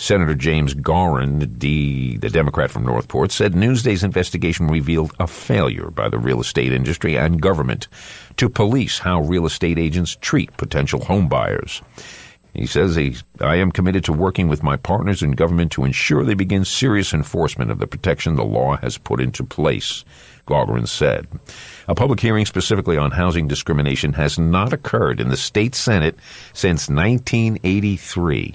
Senator James Garin, the Democrat from Northport, said Newsday's investigation revealed a failure by the real estate industry and government to police how real estate agents treat potential home buyers. He says, I am committed to working with my partners in government to ensure they begin serious enforcement of the protection the law has put into place, Garin said. A public hearing specifically on housing discrimination has not occurred in the state Senate since 1983.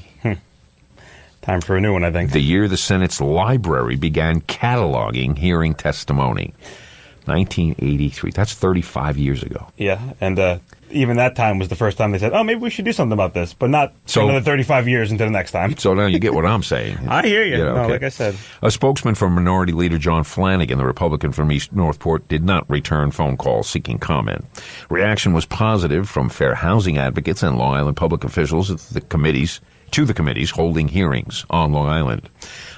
Time for a new one, I think.
The year the Senate's library began cataloging hearing testimony. 1983. That's 35 years ago.
Yeah, and even that time was the first time they said, maybe we should do something about this, but not another 35 years into the next time.
So now you get what I'm saying.
I hear you.
Yeah, okay.
No, like I said.
A spokesman for Minority Leader John Flanagan, the Republican from East Northport, did not return phone calls seeking comment. Reaction was positive from fair housing advocates and Long Island public officials at the committees holding hearings on Long Island.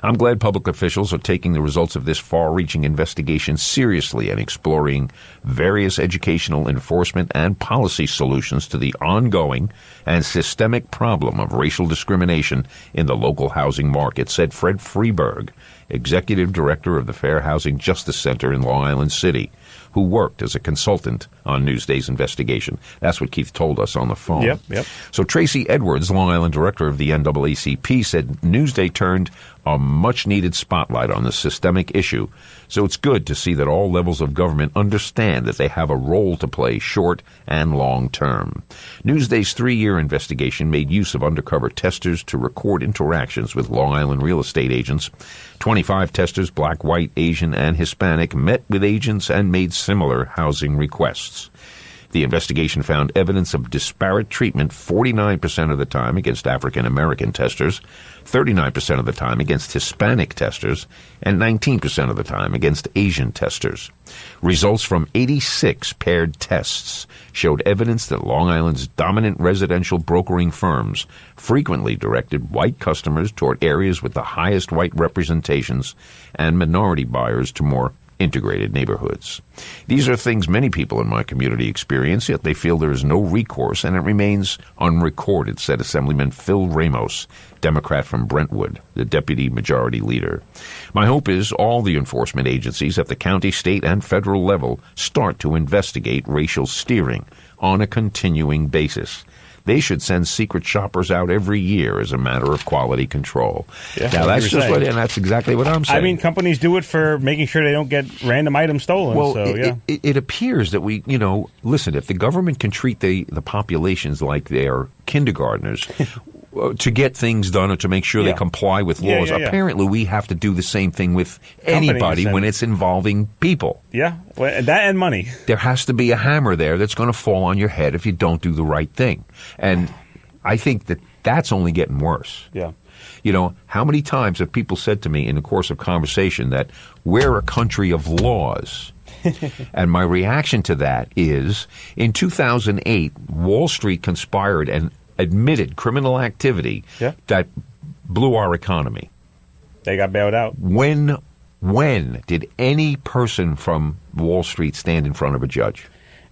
I'm glad public officials are taking the results of this far-reaching investigation seriously and exploring various educational, enforcement, and policy solutions to the ongoing and systemic problem of racial discrimination in the local housing market, said Fred Freeberg, Executive Director of the Fair Housing Justice Center in Long Island City, who worked as a consultant on Newsday's investigation. That's what Keith told us on the phone.
Yep.
So Tracy Edwards, Long Island Director of the NAACP, said Newsday turned a much-needed spotlight on the systemic issue. So it's good to see that all levels of government understand that they have a role to play short and long term. Newsday's 3-year investigation made use of undercover testers to record interactions with Long Island real estate agents. 25 testers, black, white, Asian, and Hispanic, met with agents and made similar housing requests. The investigation found evidence of disparate treatment 49% of the time against African American testers, 39% of the time against Hispanic testers, and 19% of the time against Asian testers. Results from 86 paired tests showed evidence that Long Island's dominant residential brokering firms frequently directed white customers toward areas with the highest white representations and minority buyers to more integrated neighborhoods. These are things many people in my community experience, yet they feel there is no recourse and it remains unrecorded, said Assemblyman Phil Ramos, Democrat from Brentwood, the deputy majority leader. My hope is all the enforcement agencies at the county, state, and federal level start to investigate racial steering on a continuing basis. They should send secret shoppers out every year as a matter of quality control.
Yeah,
now, that's exactly what I'm saying.
I mean, companies do it for making sure they don't get random items stolen.
Well,
so,
it appears that we, listen, if the government can treat the populations like they're kindergartners to get things done or to make sure they comply with laws, apparently we have to do the same thing with anybody when it's involving people.
Yeah, well, that and money.
There has to be a hammer there that's going to fall on your head if you don't do the right thing. And I think that's only getting worse.
Yeah.
How many times have people said to me in the course of conversation that we're a country of laws? And my reaction to that is, in 2008, Wall Street conspired and admitted criminal activity that blew our economy.
They got bailed out.
When did any person from Wall Street stand in front of a judge?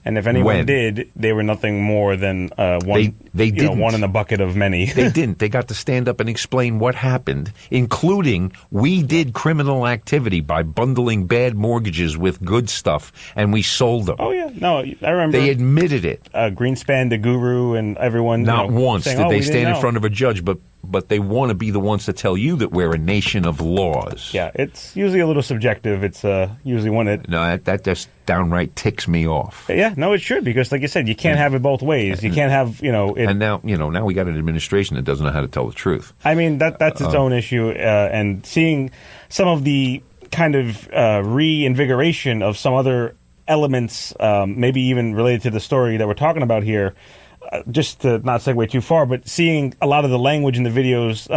And if anyone did, they were nothing more than one. They didn't. One in the bucket of many.
They didn't. They got to stand up and explain what happened, including we did criminal activity by bundling bad mortgages with good stuff, and we sold them.
Oh yeah, no, I remember.
They admitted it.
Greenspan, the Guru, and everyone.
Not once
saying,
did they stand in front of a judge, but they want to be the ones to tell you that we're a nation of laws.
Yeah, it's usually a little subjective. It's usually one that...
No, that just downright ticks me off.
Yeah, no, it should, because like you said, you can't have it both ways. You can't have,
And now we got an administration that doesn't know how to tell the truth.
I mean, that's its own issue, and seeing some of the kind of reinvigoration of some other elements, maybe even related to the story that we're talking about here, just to not segue too far, but seeing a lot of the language in the videos,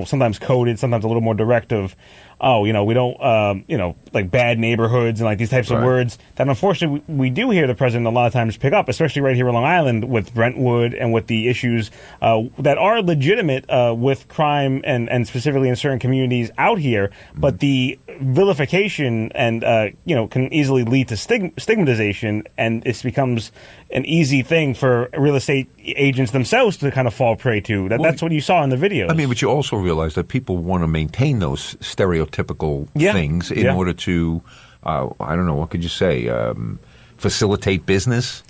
sometimes coded, sometimes a little more directive. We don't, like bad neighborhoods and like these types of words that unfortunately we do hear the president a lot of times pick up, especially right here on Long Island with Brentwood and with the issues that are legitimate with crime and specifically in certain communities out here. But the vilification and, can easily lead to stigmatization, and it becomes an easy thing for real estate agents themselves to kind of fall prey to. That's what you saw in the videos.
I mean, but you also realize that people want to maintain those stereotypical things in order to, I don't know, what could you say, facilitate business?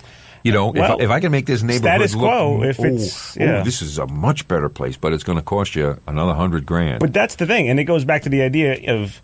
If I can make this neighborhood
status quo,
this is a much better place, but it's going to cost you another $100,000.
But that's the thing, and it goes back to the idea of,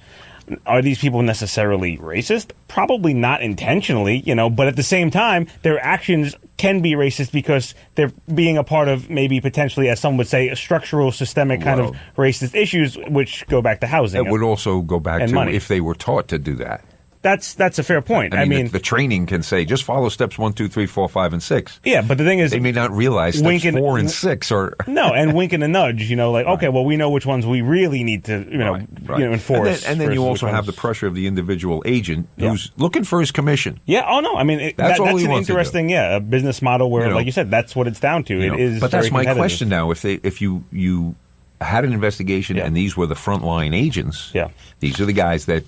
are these people necessarily racist? Probably not intentionally, but at the same time, their actions can be racist because they're being a part of maybe potentially, as some would say, a structural, systemic kind of racist issues, which go back to housing.
It would also go back to
money.
If they were taught to do that.
That's a fair point.
I mean the training can say, just follow steps 1, 2, 3, 4, 5, and 6.
Yeah, but the thing is,
they may not realize steps 4 and 6 are
no, and wink and a nudge. Okay, well, we know which ones we really need to, enforce.
And then you also have the pressure of the individual agent who's looking for his commission.
Yeah. Oh no. I mean, that's an interesting, a business model where, like you said, that's what it's down to. It is.
But that's my question now. If you had an investigation and these were the frontline agents, these are the guys that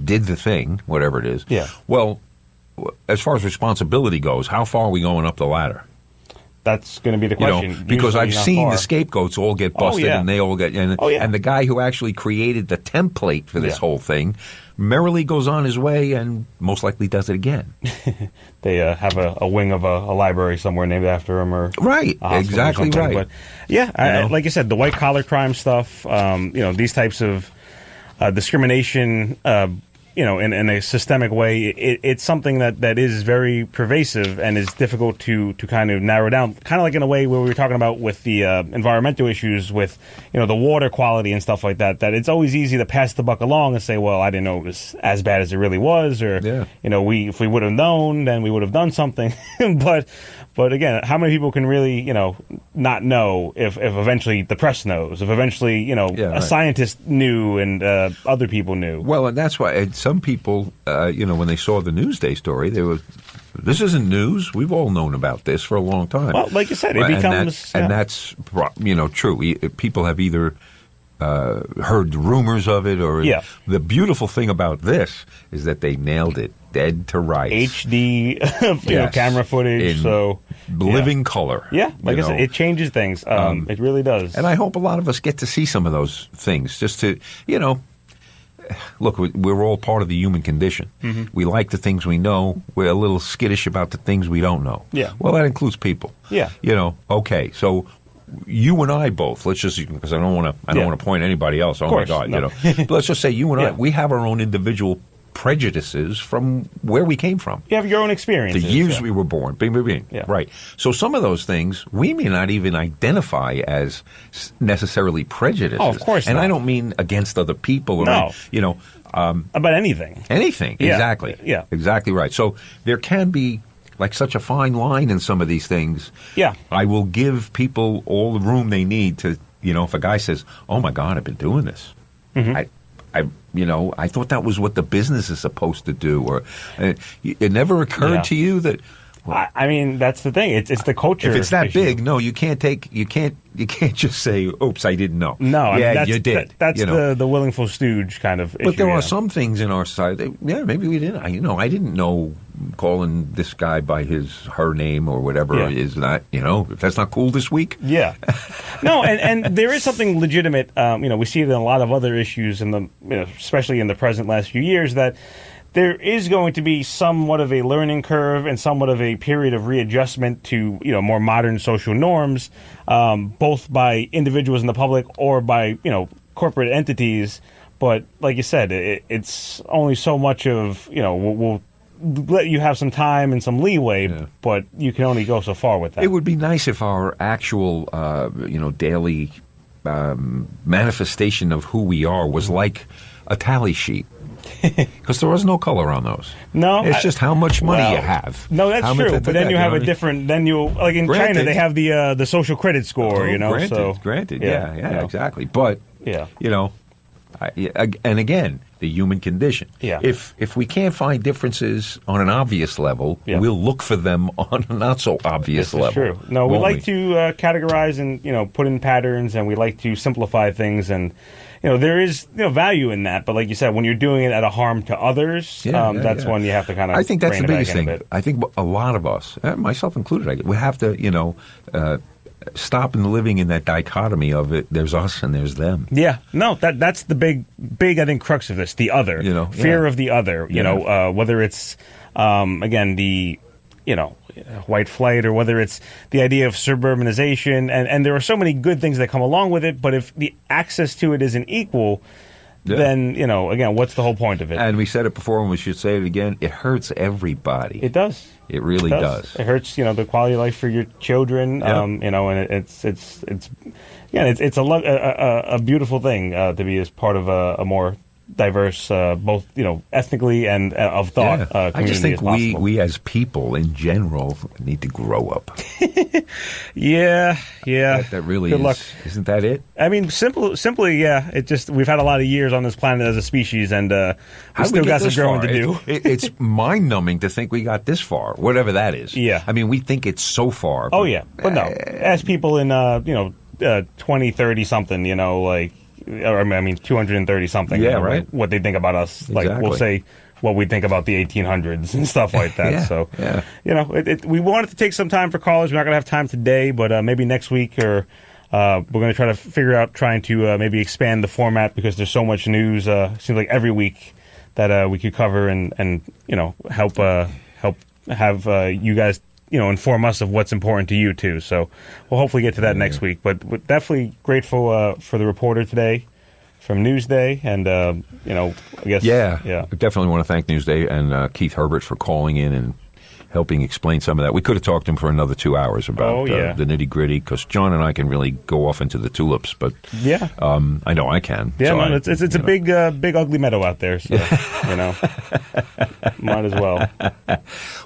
did the thing, whatever it is.
Yeah.
Well, as far as responsibility goes, how far are we going up the ladder?
That's going to be the question.
Because I've seen the scapegoats all get busted, and they all get and the guy who actually created the template for this whole thing merrily goes on his way and most likely does it again.
They have a wing of a library somewhere named after him, or
exactly right.
But like I said, the white collar crime stuff, these types of discrimination, in a systemic way, it's something that is very pervasive and is difficult to kind of narrow down. Kind of like in a way where we were talking about with the environmental issues with, the water quality and stuff like that, that it's always easy to pass the buck along and say, well, I didn't know it was as bad as it really was, or, if we would have known, then we would have done something. But again, how many people can really, not know if eventually the press knows, if eventually, a scientist knew and other people knew?
Well, and that's why some people, when they saw the Newsday story, they were, this isn't news. We've all known about this for a long time.
Well, like you said, it becomes...
And that's true. People have either heard rumors of it or... The beautiful thing about this is that they nailed it. Dead to rights.
HD, camera footage, so
living color.
Yeah, like I said, it changes things. It really does.
And I hope a lot of us get to see some of those things, just to, look, we're all part of the human condition. Mm-hmm. We like the things we know. We're a little skittish about the things we don't know.
Yeah.
Well, that includes people.
Yeah.
Okay, so you and I both, let's just, because I don't want to point anybody else. Oh,
course,
my God, But let's just say you and I, we have our own individual prejudices from where we came from.
You have your own experiences.
The years we were born. Bing, bing, bing.
Yeah.
Right. So some of those things we may not even identify as necessarily prejudices.
Oh, of course
And
not.
I don't mean against other people. Or
about anything.
Anything.
Yeah.
Exactly.
Yeah.
Exactly right. So there can be like such a fine line in some of these things.
Yeah.
I will give people all the room they need to, if a guy says, oh my God, I've been doing this. Mm-hmm. I thought that was what the business is supposed to do. Or it never occurred to you that.
Well, I mean, that's the thing. It's the culture.
If it's that
issue.
big, no, you can't just say, "Oops, I didn't know."
No,
you did.
That's the willful stooge kind of issue.
But there are some things in our society. Maybe we didn't. I didn't know calling this guy by her name or whatever is not. If that's not cool this week.
Yeah. No, and there is something legitimate. We see it in a lot of other issues especially in the present last few years, that there is going to be somewhat of a learning curve and somewhat of a period of readjustment to more modern social norms, both by individuals in the public or by corporate entities. But like you said, it's only so much of we'll let you have some time and some leeway, but you can only go so far with that.
It would be nice if our actual daily manifestation of who we are was like a tally sheet. Because there was no color on those.
No,
it's just how much money you have.
No, that's true. But then you have a different. Then you like in China, they have the social credit score.
Granted, yeah, exactly. But and again, the human condition.
Yeah.
If we can't find differences on an obvious level, we'll look for them on a not so obvious level.
True. No, we like to categorize and put in patterns, and we like to simplify things, and there is value in that. But like you said, when you're doing it at a harm to others, that's when you have to kind of.
I think that's the biggest thing. I think a lot of us, myself included, we have to stop and living in that dichotomy of it. There's us and there's them.
Yeah, no, that's the big I think crux of this. The other, fear of the other. Whether it's again the white flight, or whether it's the idea of suburbanization, and there are so many good things that come along with it. But if the access to it isn't equal, then again, what's the whole point of it? And
we said it before, and we should say it again. It hurts everybody.
It does.
It really does.
It hurts, the quality of life for your children. And it's a beautiful thing to be as part of a more diverse, both ethnically and of thought. Community.
I just think
as
we as people in general need to grow up.
Yeah.
That really
Good luck.
Isn't that it?
I mean, simply, yeah. It just we've had a lot of years on this planet as a species, and we still got some growing to do.
It's mind numbing to think we got this far, whatever that is.
Yeah.
I mean, we think it's so far.
Oh yeah, but no. Ask people in 20, 30 something, or I mean 230 something.
Yeah, right.
What they think about us.
Exactly.
Like we'll say what we think about the 1800s and stuff like that. We wanted to take some time for callers. We're not going to have time today, but maybe next week, or we're going to try to figure out trying to maybe expand the format, because there's so much news. Seems like every week that we could cover and help have you guys inform us of what's important to you too. So we'll hopefully get to that next week. But we're definitely grateful for the reporter today from Newsday, and I guess
I definitely want to thank Newsday and Keith Herbert for calling in and helping explain some of that. We could have talked to him for another 2 hours about the nitty gritty, because John and I can really go off into the tulips. But I know I can.
Yeah, so it's a big ugly meadow out there. So might as well.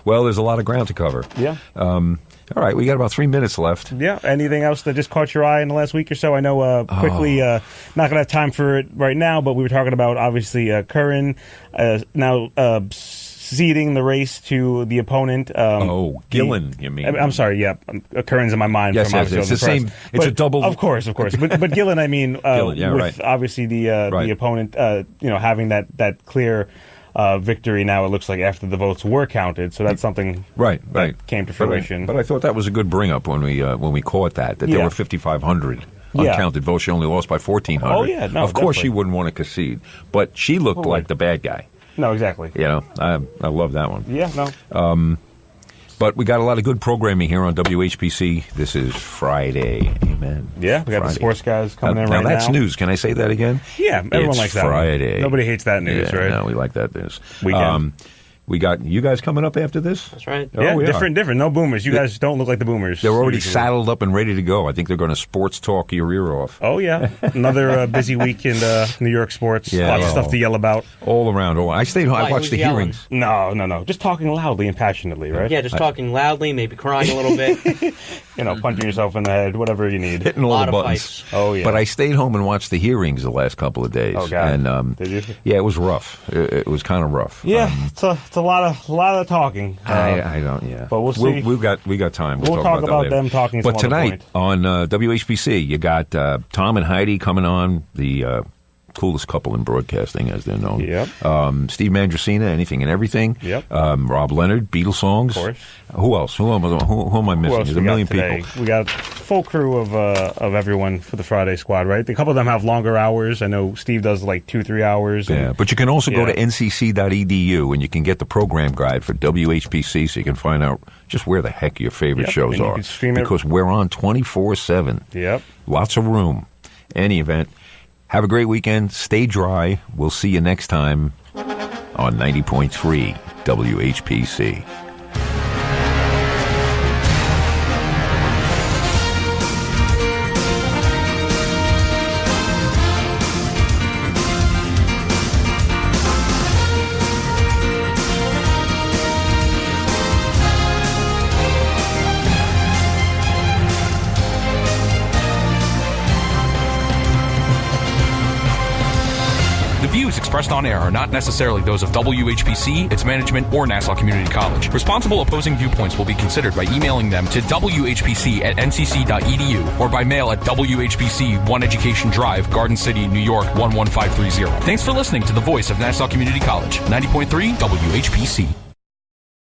Well, there's a lot of ground to cover.
Yeah.
All right, we got about 3 minutes left.
Yeah. Anything else that just caught your eye in the last week or so? I know quickly, not going to have time for it right now, but we were talking about, obviously, Curran now ceding the race to the opponent.
Gillen, you mean?
I'm sorry, yeah. Curran's in my mind.
Yes,
from
it's the same. It's a double.
Of course. But Gillen, I mean,
Gillen,
with obviously the opponent, having that clear victory now, it looks like, after the votes were counted. So that's something that came to fruition.
But I thought that was a good bring up when we caught that there were 5,500 uncounted votes. She only lost by 1,400.
Oh, yeah. No,
of course she wouldn't want to concede, but she looked like the bad guy.
No, exactly.
I love that one.
Yeah, no.
But we got a lot of good programming here on WHPC. This is Friday. Amen.
Yeah, we got the sports guys coming in right now.
Now, that's news. Can I say that again?
Yeah, everyone likes that.
Friday.
Nobody hates that news, right?
No, we like that news.
Weekend.
We got you guys coming up after this?
That's right.
Yeah, different. No boomers. You guys don't look like the boomers.
They're already saddled up and ready to go. I think they're going to sports talk your ear off.
Oh, yeah. Another busy week in New York sports. Lots of stuff to yell about.
All around. I stayed home. I watched the hearings.
No. Just talking loudly and passionately, right?
Yeah, just talking loudly, maybe crying a little bit.
Punching yourself in the head, whatever you need.
Hitting all the buttons.
Oh, yeah.
But I stayed home and watched the hearings the last couple of days.
Oh, God.
And,
did you?
Yeah, it was rough. It was kind of rough.
Yeah, it's a lot of talking.
I don't. Yeah,
but we'll see.
We got time.
We'll talk about them talking.
But tonight on WHBC, you got Tom and Heidi coming on, the coolest couple in broadcasting, as they're known.
Yep.
Steve Mandracina, Anything and Everything.
Yep.
Rob Leonard, Beatles songs.
Of course.
Who else? Who am I missing? There's a million people.
We got full crew of everyone for the Friday squad, right? A couple of them have longer hours. I know Steve does like 2-3 hours.
Yeah, but you can also go to ncc.edu and you can get the program guide for WHPC, so you can find out just where the heck your favorite shows are. Because we're on 24/7.
Yep.
Lots of room. Any event. Have a great weekend. Stay dry. We'll see you next time on 90.3 WHPC.
The views expressed on air are not necessarily those of WHPC, its management, or Nassau Community College. Responsible opposing viewpoints will be considered by emailing them to whpc@ncc.edu or by mail at WHPC 1 Education Drive, Garden City, New York 11530. Thanks for listening to the voice of Nassau Community College, 90.3 WHPC.